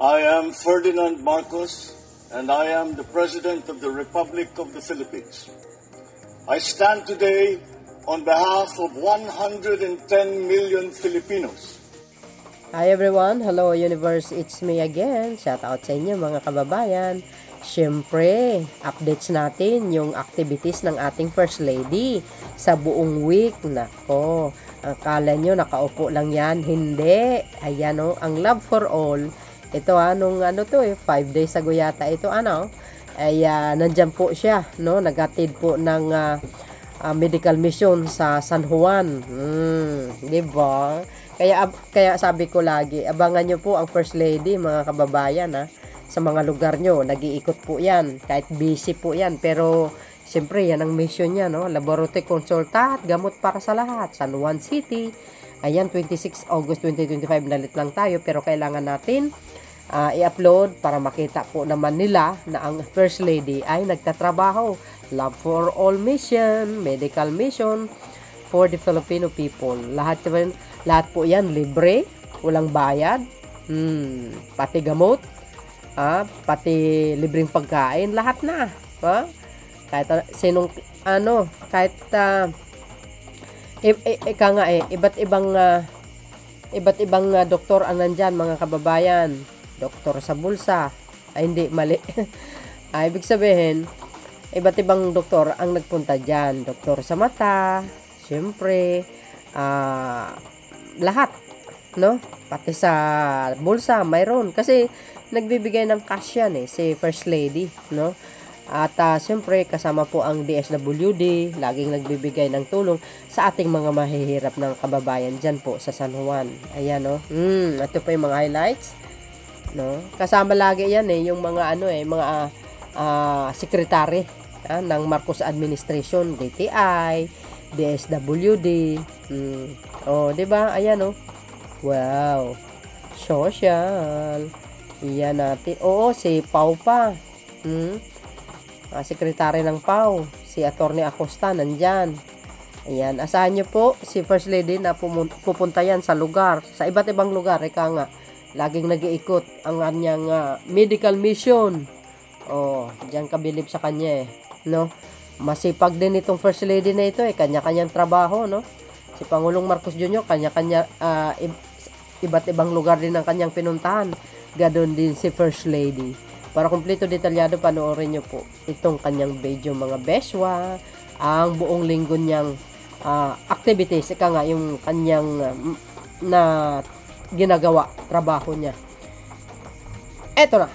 I am Ferdinand Marcos, and I am the President of the Republic of the Philippines. I stand today on behalf of 110 million Filipinos. Hi everyone, hello universe, it's me again. Shout out sa inyo mga kababayan. Siyempre, updates natin yung activities ng ating First Lady sa buong week. Nako, akala nyo nakaupo lang yan? Hindi. Ayan o, ang Love for All. Ito to 5 days ago yata ito ay nandyan po siya, no? Nagatid po ng medical mission sa San Juan. Diba? Kaya sabi ko lagi, abangan nyo po ang First Lady mga kababayan sa mga lugar nyo. Nag-iikot po yan, kahit busy po yan, pero siyempre yan ang mission niya, no? Laboratory consultant, gamot para sa lahat, San Juan City. Ayan, 26 August 2025, nalit lang tayo, pero kailangan natin i-upload para makita po naman nila na ang First Lady ay nagtatrabaho. Love for All mission, medical mission for the Filipino people. Lahat po yan libre, walang bayad, pati gamot, pati libreng pagkain, lahat na. Kahit sinong kahit iba't ibang doktor ang nandyan mga kababayan. Doktor sa bulsa, hindi, mali. Ibig sabihin, iba't ibang doktor ang nagpunta dyan. Doktor sa mata, siyempre, lahat, no? Pati sa bulsa, mayroon. Kasi, nagbibigay ng cash yan si First Lady, no? At siyempre, kasama po ang DSWD, laging nagbibigay ng tulong sa ating mga mahihirap ng kababayan dyan po sa San Juan. Ayan, no? Ito po yung mga highlights, no? Kasama lagi yan yung mga mga secretary ng Marcos administration, DTI, DSWD. Di ba? Ayan, no? Wow. Social. Iyan natin. Oo, si Pau pa. Sekretary ng Pau, si Attorney Acosta nandyan. Ayan, asahan nyo po si First Lady na pupunta yan sa lugar, sa iba't ibang lugar. Laging nag-iikot ang kanyang medical mission. Diyan kabilib sa kanya no? Masipag din itong First Lady na ito kanya-kanyang trabaho, no? Si Pangulong Marcos Jr., kanya-kanya iba't ibang lugar din ang kanyang pinuntahan. Gadon din si First Lady. Para kumpleto detalyado, panoorin nyo po itong kanyang video mga beswa, ang buong linggo niyang activities, yung kanyang na ginagawa, trabaho niya. Eto na.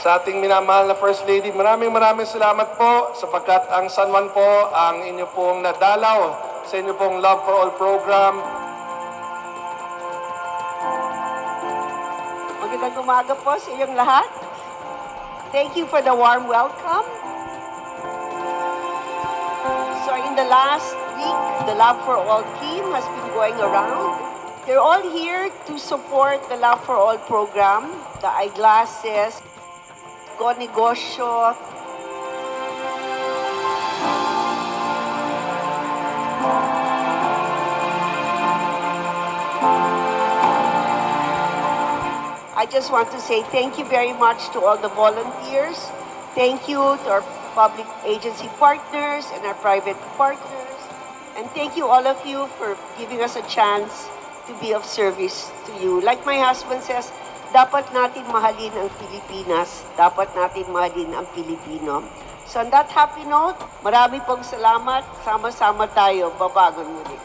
Sa ating minamahal na First Lady, maraming salamat po sapagkat ang San Juan po ang inyo pong nadalaw sa inyo pong Love for All program. Magandang umaga po sa inyong lahat. Thank you for the warm welcome. So in the last week, the Love for All team has been going around. They're all here to support the Love for All program, the eyeglasses, Go Negosyo, I just want to say thank you very much to all the volunteers. Thank you to our public agency partners and our private partners. And thank you all of you for giving us a chance to be of service to you. Like my husband says, dapat natin mahalin ang Pilipinas. Dapat natin mahalin ang Pilipino. So on that happy note, marami pong salamat. Sama-sama tayo. Babagon muli.